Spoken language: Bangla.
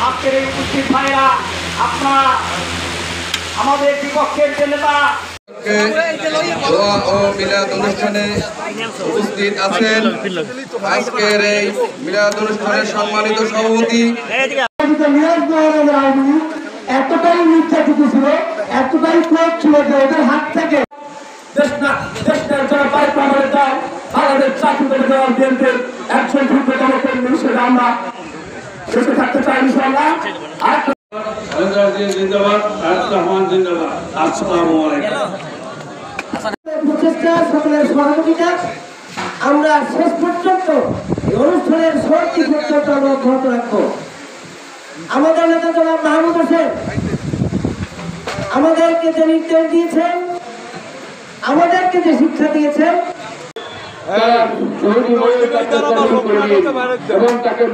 আজকের এই উপস্থিত ভাইরা আপনারা আমাদের বিপক্ষের যে নেতা দোয়া ও মিলাদ অনুষ্ঠানে উপস্থিত আছেন। আজকের এই মিলাদ অনুষ্ঠানের সম্মানিত সভাপতি এতটাই নির্যাতিত ছিল, এতটাই ক্রোধ ছিল যে ওদের হাত থেকে বাংলাদেশ চাকরি দেওয়ার বিএনপির একজন ক্ষুদ্রতম কর্মী হিসেবে আমরা বেঁচে থাকতে চাই ইনশাআল্লাহ। প্রচেষ্টা সকলের সহযোগিতা আমরা শেষ পর্যন্ত অনুষ্ঠানের সমাপ্তি পর্যন্ত আমরা অব্যাহত রাখবো। আমাদের নেতা জনাব মাহমুদ হোসেন আমাদেরকে যে নির্দেশ দিয়েছেন, আমাদেরকে যে শিক্ষা দিয়েছেন এবং তাকে